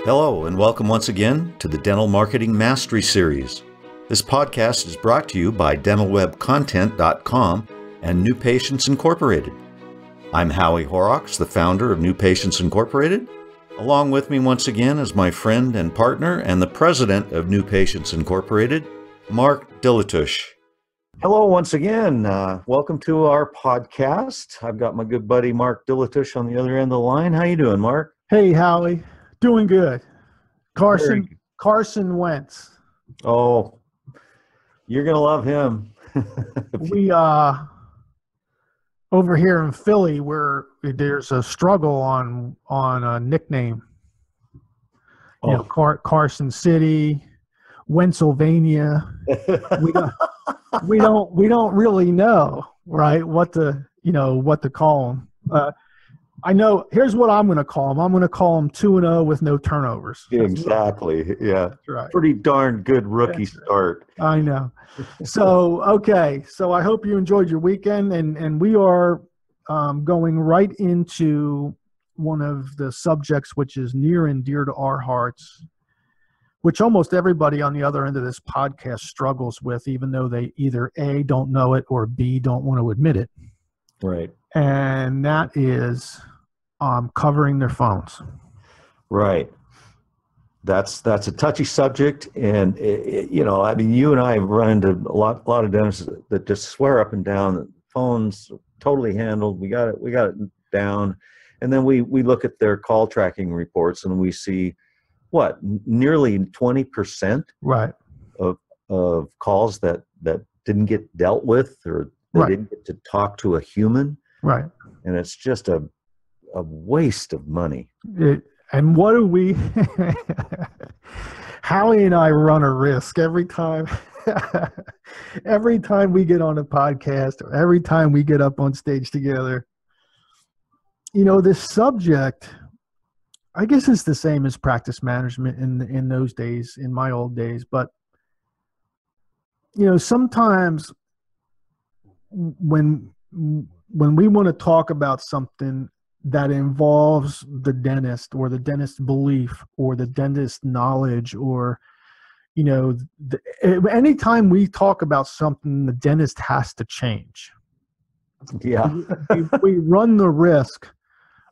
Hello, and welcome once again to the Dental Marketing Mastery Series. This podcast is brought to you by dentalwebcontent.com and New Patients Incorporated. I'm Howie Horrocks, the founder of New Patients Incorporated. Along with me once again is my friend and partner and the president of New Patients Incorporated, Mark Dilatush. Hello once again. Welcome to our podcast. I've got my good buddy Mark Dilatush on the other end of the line. How you doing, Mark? Hey, Howie. Doing good. Carson Wentz. Oh, you're going to love him. We over here in Philly where there's a struggle on a nickname. Oh. You know, Carson City, Pennsylvania. we don't really know, right, what to call them. I know. Here's what I'm going to call them. I'm going to call them 2-0 with no turnovers. Exactly. Yeah. That's right. Pretty darn good rookie start. I know. So, okay. So I hope you enjoyed your weekend, and we are going right into one of the subjects which is near and dear to our hearts, which almost everybody on the other end of this podcast struggles with, even though they either A, don't know it, or B, don't want to admit it. Right. And that is covering their phones. Right. That's a touchy subject, and I mean, you and I have run into a lot of dentists that just swear up and down that phones totally handled. We got it down, and then we look at their call tracking reports and we see what nearly 20% right of calls that didn't get dealt with, or they right. didn't get to talk to a human. Right. And it's just a waste of money. And what do we, Howie and I run a risk every time we get on a podcast, or every time we get up on stage together. You know, this subject, I guess it's the same as practice management in those days, in my old days. But, you know, sometimes when we want to talk about something that involves the dentist or the dentist's belief or the dentist's knowledge, or, you know, anytime we talk about something, the dentist has to change. Yeah. we run the risk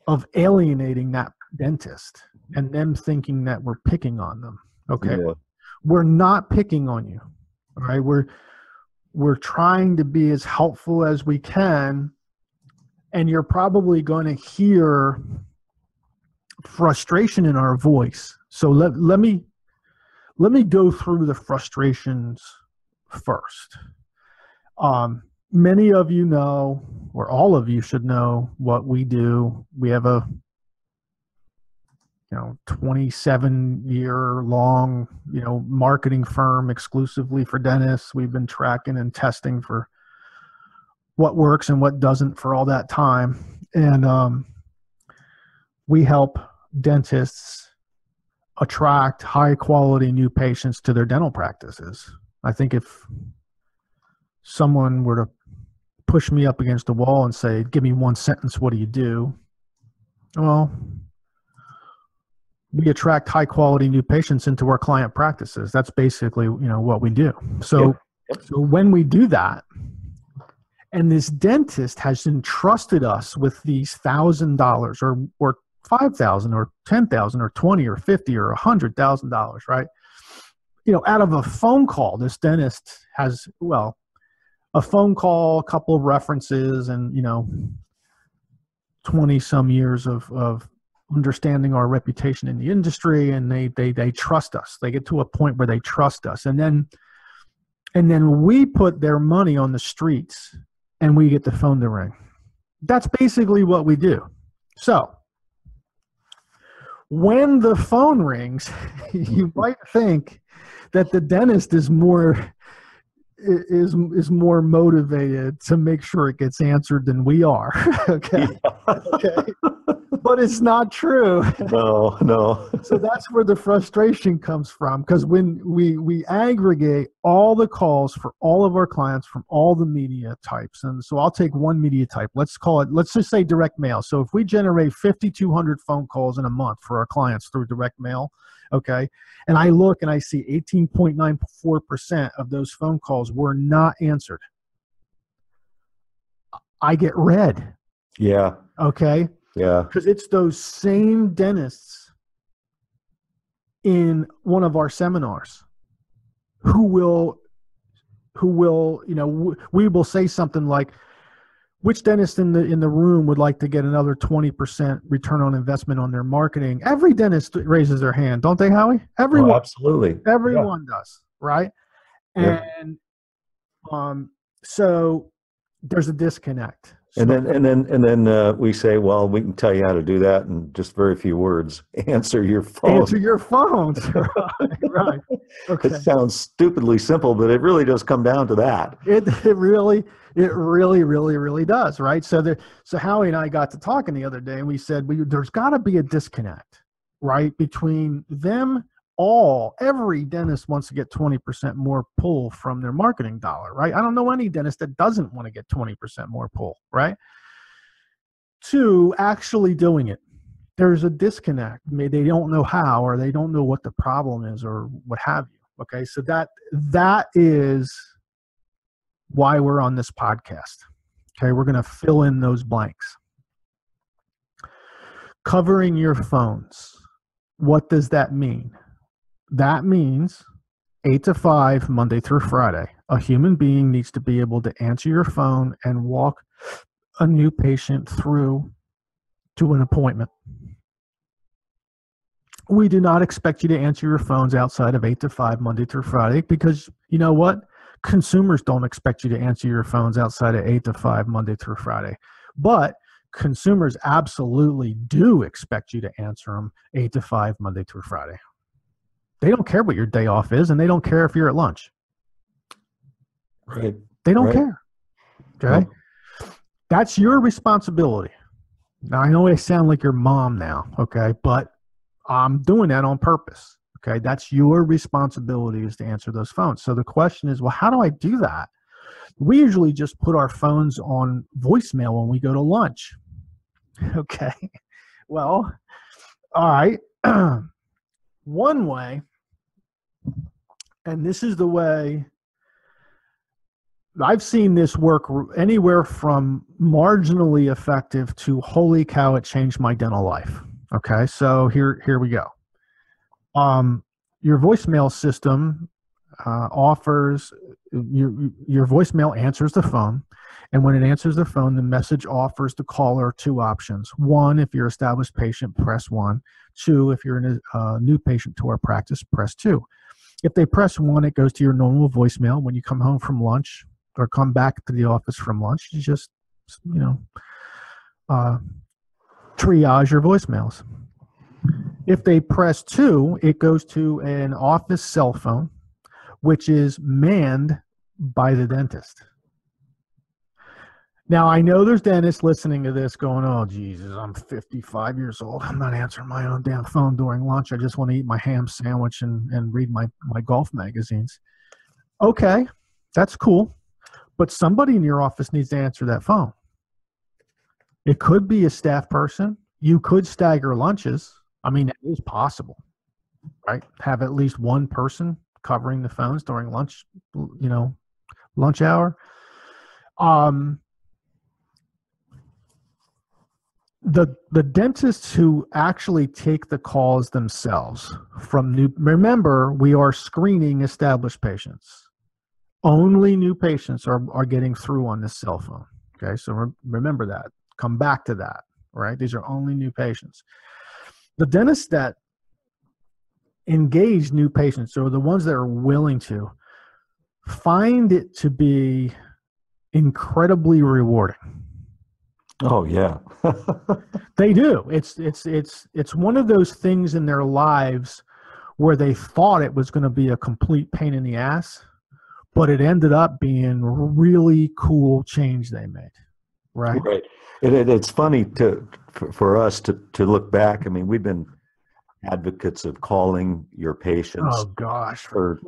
of alienating that dentist and them thinking that we're picking on them. Okay. Yeah. We're not picking on you. All right. We're trying to be as helpful as we can, and you're probably going to hear frustration in our voice. So let me go through the frustrations first. Many of you know, or all of you should know, what we do. We have a 27-year-long, marketing firm exclusively for dentists. We've been tracking and testing for what works and what doesn't for all that time. And we help dentists attract high-quality new patients to their dental practices. I think if someone were to push me up against the wall and say, give me one sentence, what do you do? Well, we attract high quality new patients into our client practices. That's basically, what we do. So, So when we do that, and this dentist has entrusted us with these $1,000 or $5,000 or $10,000 or $20,000 or $50,000 or $100,000, right? Out of a phone call, this dentist has, a phone call, a couple of references, and 20 some years of understanding our reputation in the industry, and they trust us. They get to a point where they trust us, and then we put their money on the streets, and we get the phone to ring. That's basically what we do. So when the phone rings, you might think that the dentist is more is more motivated to make sure it gets answered than we are. Okay. Yeah. Okay. But it's not true. No, no. So that's where the frustration comes from, because when we aggregate all the calls for all of our clients from all the media types, and so I'll take one media type. Let's just say direct mail. So if we generate 5,200 phone calls in a month for our clients through direct mail, okay, and I look and I see 18.94% of those phone calls were not answered, I get red. Yeah. Okay. Yeah. Because it's those same dentists in one of our seminars who will, we will say something like, which dentist in the room would like to get another 20% return on investment on their marketing? Every dentist raises their hand, don't they, Howie? Everyone. Oh, absolutely. Everyone does, right? Yeah. And so there's a disconnect. And then we say, well, we can tell you how to do that in just very few words. Answer your phone. Answer your phones. Right. Okay. It sounds stupidly simple, but it really does come down to that. It really does, right? So Howie and I got to talking the other day, and we said there's got to be a disconnect, right, between them all. Every dentist wants to get 20% more pull from their marketing dollar, right? I don't know any dentist that doesn't want to get 20% more pull, right? To actually doing it, there's a disconnect. Maybe they don't know how, or they don't know what the problem is, or what have you. Okay, so that is why we're on this podcast. Okay, we're going to fill in those blanks. Covering your phones. What does that mean? That means 8 to 5, Monday through Friday. A human being needs to be able to answer your phone and walk a new patient through to an appointment. We do not expect you to answer your phones outside of 8 to 5, Monday through Friday, because you know what? Consumers don't expect you to answer your phones outside of 8 to 5, Monday through Friday. But consumers absolutely do expect you to answer them 8 to 5, Monday through Friday. They don't care what your day off is, and they don't care if you're at lunch. Right. They don't care. Okay? No. That's your responsibility. Now, I know I sound like your mom now, okay? But I'm doing that on purpose, okay? That's your responsibility, is to answer those phones. So the question is, well, how do I do that? We usually just put our phones on voicemail when we go to lunch. Okay? Well, all right. One way, and this is the way I've seen this work, anywhere from marginally effective to holy cow, it changed my dental life. Okay, so here we go. Your voicemail system offers, your voicemail answers the phone, and when it answers the phone, the message offers the caller two options. One, if you're an established patient, press 1. 2, if you're a new patient to our practice, press 2. If they press 1, it goes to your normal voicemail. When you come home from lunch or come back to the office from lunch, you just, triage your voicemails. If they press 2, it goes to an office cell phone, which is manned by the dentist. Now, I know there's dentists listening to this going, oh, Jesus, I'm 55 years old. I'm not answering my own damn phone during lunch. I just want to eat my ham sandwich and read my golf magazines. Okay, that's cool. But somebody in your office needs to answer that phone. It could be a staff person. You could stagger lunches. I mean, it is possible, right? Have at least one person covering the phones during lunch, lunch hour. The dentists who actually take the calls themselves remember, we are screening established patients. Only new patients are getting through on this cell phone. Okay, so remember that. Come back to that, right? These are only new patients. The dentists that engage new patients, or the ones that are willing to, find it to be incredibly rewarding. Oh yeah. They do. It's one of those things in their lives where they thought it was going to be a complete pain in the ass, but it ended up being a really cool change they made. Right. Right. It's funny for us to look back. I mean, we've been advocates of calling your patients Oh gosh. for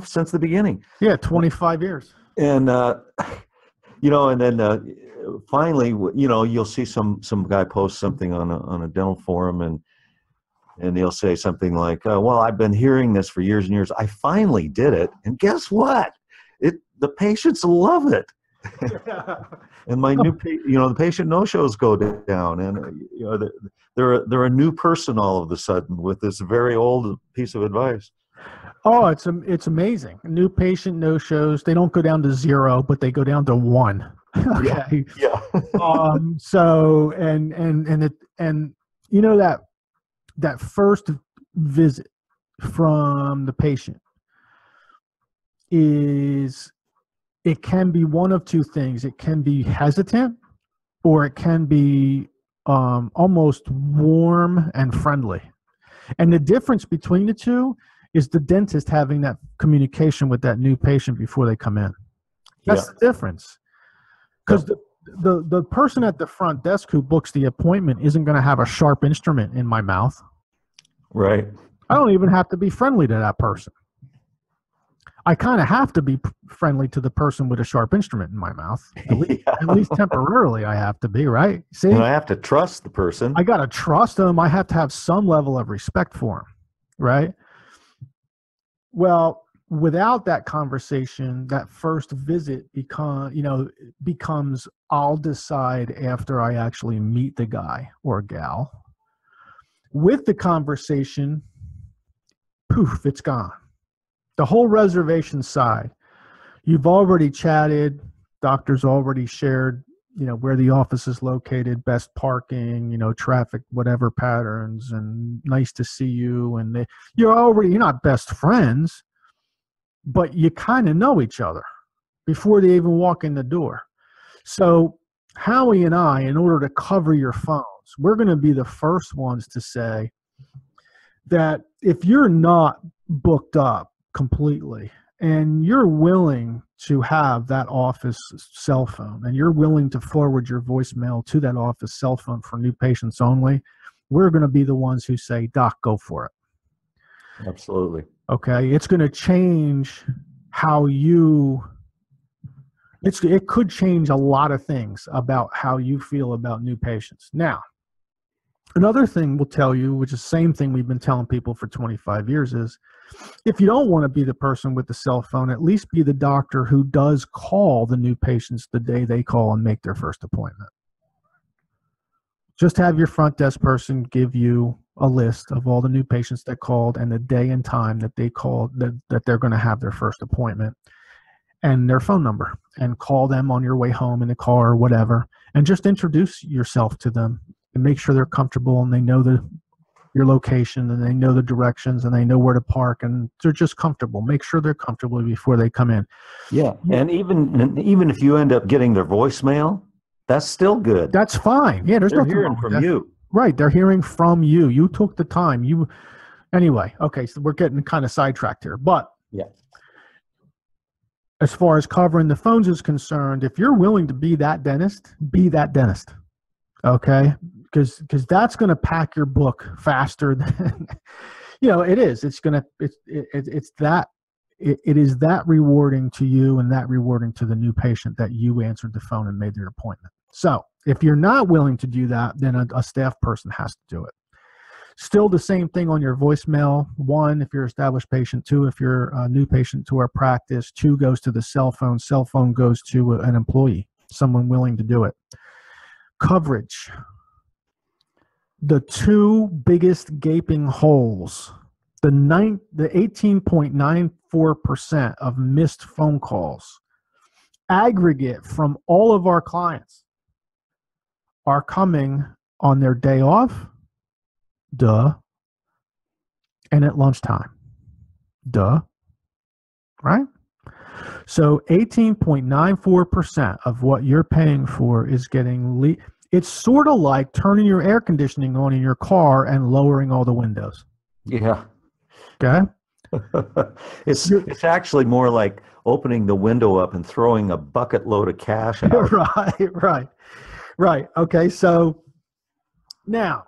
since the beginning. Yeah, 25 years. And and then finally, you'll see some guy post something on a dental forum, and they'll say something like, "Well, I've been hearing this for years and years. I finally did it, and guess what? The patients love it." And my the patient no-shows go down, and they're a new person all of a sudden with this very old piece of advice. Oh, it's amazing. New patient no-shows, they don't go down to 0, but they go down to 1. Okay. Yeah. So and that first visit from the patient it can be one of two things. It can be hesitant, or it can be almost warm and friendly. And the difference between the two is the dentist having that communication with that new patient before they come in. That's the difference. Because the person at the front desk who books the appointment isn't going to have a sharp instrument in my mouth. Right. I don't even have to be friendly to that person. I kind of have to be friendly to the person with a sharp instrument in my mouth. At least temporarily I have to be, right? See? And I have to trust the person. I got to trust them. I have to have some level of respect for them, right? Well, without that conversation, that first visit becomes I'll decide after I actually meet the guy or gal. With the conversation, poof, it's gone. The whole reservation side, you've already chatted, doctors already shared, where the office is located, best parking, traffic, whatever patterns, and nice to see you. And you're not best friends, but you kind of know each other before they even walk in the door. So Howie and I, in order to cover your phones, we're going to be the first ones to say that if you're not booked up completely and you're willing to have that office cell phone and you're willing to forward your voicemail to that office cell phone for new patients only, we're going to be the ones who say, "Doc, go for it." Absolutely. Okay. It's going to change how it could change a lot of things about how you feel about new patients. Now, another thing we'll tell you, which is the same thing we've been telling people for 25 years, is if you don't want to be the person with the cell phone, at least be the doctor who does call the new patients the day they call and make their first appointment. Just have your front desk person give you a list of all the new patients that called and the day and time that they called, that they're going to have their first appointment, and their phone number, and call them on your way home in the car or whatever, and just introduce yourself to them and make sure they're comfortable and they know your location and they know the directions and they know where to park and they're just comfortable. Make sure they're comfortable before they come in. Yeah. And even if you end up getting their voicemail, that's still good. That's fine. Yeah, there's nothing hearing from you. Right. They're hearing from you. You took the time. Anyway, okay, so we're getting kind of sidetracked here. But yeah, as far as covering the phones is concerned, if you're willing to be that dentist, be that dentist. Okay? Because that's going to pack your book faster than it is. It's going to it is that rewarding to you and that rewarding to the new patient that you answered the phone and made their appointment. So if you're not willing to do that, then a staff person has to do it. Still the same thing on your voicemail. 1, if you're an established patient. 2, if you're a new patient to our practice. 2 goes to the cell phone. Cell phone goes to an employee, someone willing to do it. Coverage. The 2 biggest gaping holes, the 18.94% of missed phone calls, aggregate from all of our clients, are coming on their day off, duh, and at lunchtime, duh, right? So 18.94% of what you're paying for is getting it's sort of like turning your air conditioning on in your car and lowering all the windows. Yeah. Okay. It's actually more like opening the window up and throwing a bucket load of cash out. Right. Okay. So now,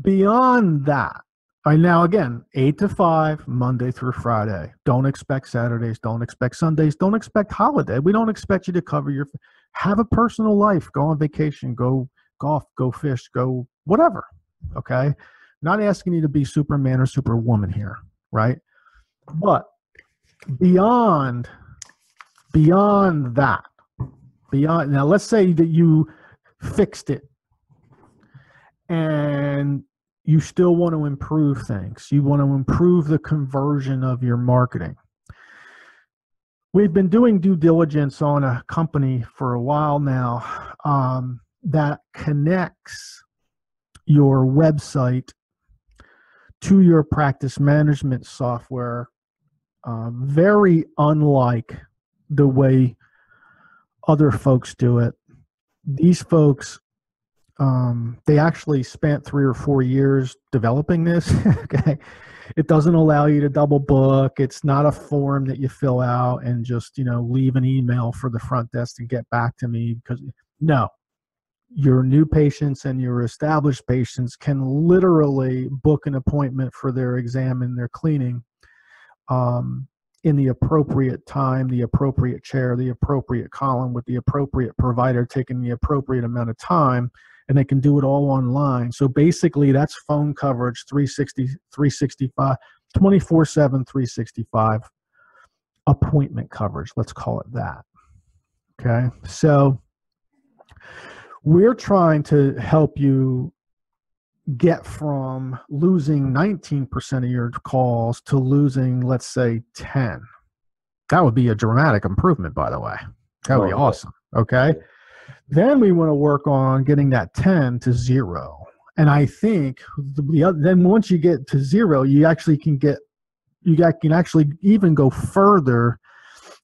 beyond that, now again, 8 to 5, Monday through Friday. Don't expect Saturdays. Don't expect Sundays. Don't expect holiday. We don't expect you to cover have a personal life. Go on vacation. Go golf. Go fish. Go whatever. Okay. Not asking you to be Superman or Superwoman here, right? But beyond that, now let's say that you fixed it and you still want to improve things. You want to improve the conversion of your marketing. We've been doing due diligence on a company for a while now that connects your website to your practice management software, very unlike the way other folks do it. These folks, they actually spent 3 or 4 years developing this. Okay, it doesn't allow you to double book. It's not a form that you fill out and just leave an email for the front desk to get back to me. Because no, your new patients and your established patients can literally book an appointment for their exam and their cleaning in the appropriate time, the appropriate chair, the appropriate column, with the appropriate provider taking the appropriate amount of time, and they can do it all online. So basically that's phone coverage 365, 24/7, 365 appointment coverage. Let's call it that. Okay. So we're trying to help you get from losing 19% of your calls to losing, let's say, 10. That would be a dramatic improvement, by the way. That would be awesome. Okay. Then we want to work on getting that 10 to 0. And I think then once you get to 0, you can actually even go further.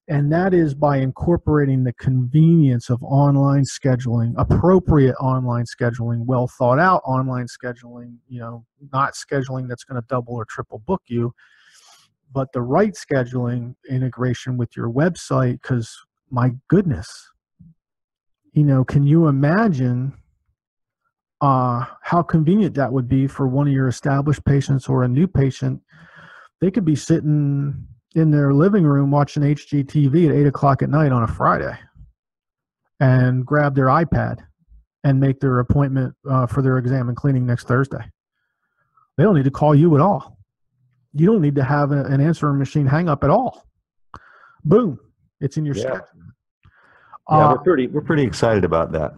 And that is by incorporating the convenience of online scheduling, appropriate online scheduling, well thought out online scheduling, not scheduling that's going to double or triple book you, but the right scheduling integration with your website. Because my goodness, can you imagine how convenient that would be for one of your established patients or a new patient? They could be sitting in their living room watching HGTV at 8 o'clock at night on a Friday and grab their iPad and make their appointment for their exam and cleaning next Thursday. They don't need to call you at all. You don't need to have an answering machine hang up at all. Boom. It's in your schedule. Yeah, we're pretty excited about that.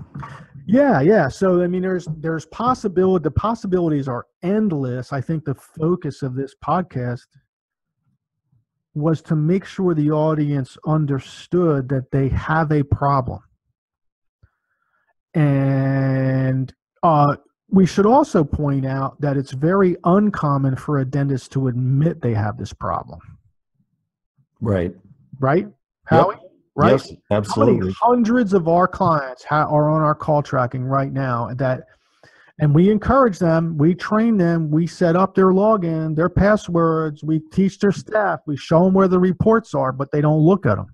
Yeah. So there's possibility. The possibilities are endless. I think the focus of this podcast was to make sure the audience understood that they have a problem. And we should also point out that it's very uncommon for a dentist to admit they have this problem. Right, Howie? Yep. Right? Yes, absolutely. How many hundreds of our clients are on our call tracking right now and we encourage them, we train them, we set up their login, their passwords, we teach their staff, we show them where the reports are, but they don't look at them.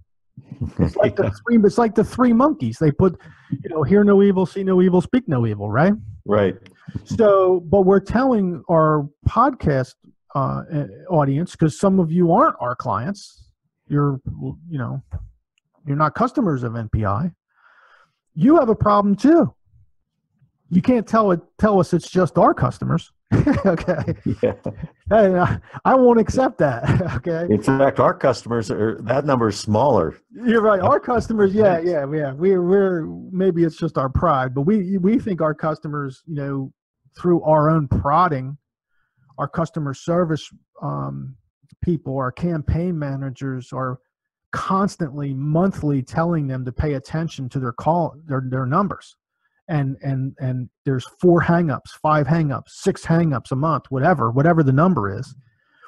It's like the three monkeys. They put, hear no evil, see no evil, speak no evil, right? Right. So, but we're telling our podcast audience, because some of you aren't our clients, you're not customers of NPI. You have a problem too. You can't tell us it's just our customers. Okay. Yeah. Hey, I won't accept that. Okay. In fact, our customers that number is smaller. You're right. Our customers, yeah. We're maybe it's just our pride, but we think our customers, through our own prodding, our customer service people, our campaign managers are constantly, monthly telling them to pay attention to their numbers. And there's 4 hangups, 5 hangups, 6 hangups a month, whatever the number is.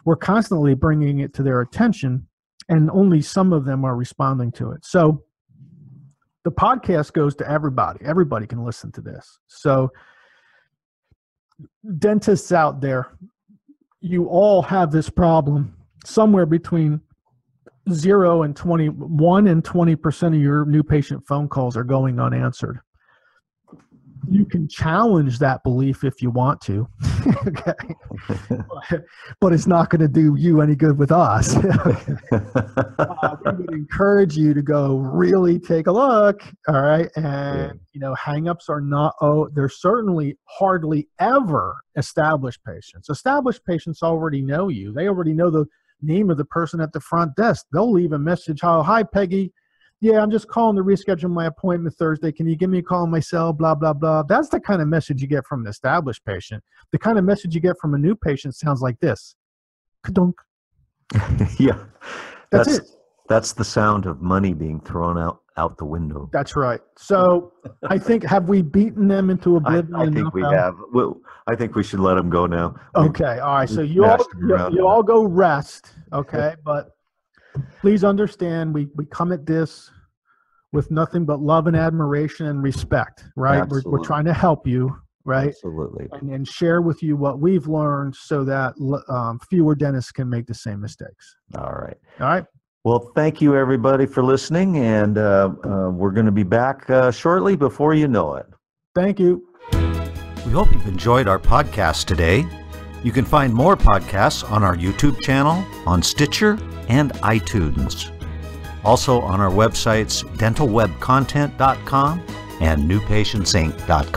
We're constantly bringing it to their attention, and only some of them are responding to it. So the podcast goes to everybody. Everybody can listen to this. So dentists out there, you all have this problem. somewhere between 0 and 21 and 20% of your new patient phone calls are going unanswered. You can challenge that belief if you want to, okay? But it's not going to do you any good with us. We would encourage you to go really take a look, all right? And, hang-ups are not, they're certainly hardly ever established patients. Established patients already know you. They already know the name of the person at the front desk. They'll leave a message, hi, Peggy. Yeah, I'm just calling to reschedule my appointment Thursday. Can you give me a call on my cell? Blah, blah, blah. That's the kind of message you get from an established patient. The kind of message you get from a new patient sounds like this. Ka-dunk. Yeah. That's it. That's the sound of money being thrown out the window. That's right. So I think, have we beaten them into oblivion? I think we have. Well, I think we should let them go now. Okay. All right. So you all go rest. Okay. But please understand, we come at this with nothing but love and admiration and respect, right? We're trying to help you, right? Absolutely. And share with you what we've learned so that fewer dentists can make the same mistakes. All right. All right. Well, thank you, everybody, for listening, and we're going to be back shortly before you know it. Thank you. We hope you've enjoyed our podcast today. You can find more podcasts on our YouTube channel, on Stitcher, and iTunes. Also on our websites, dentalwebcontent.com and newpatientsinc.com.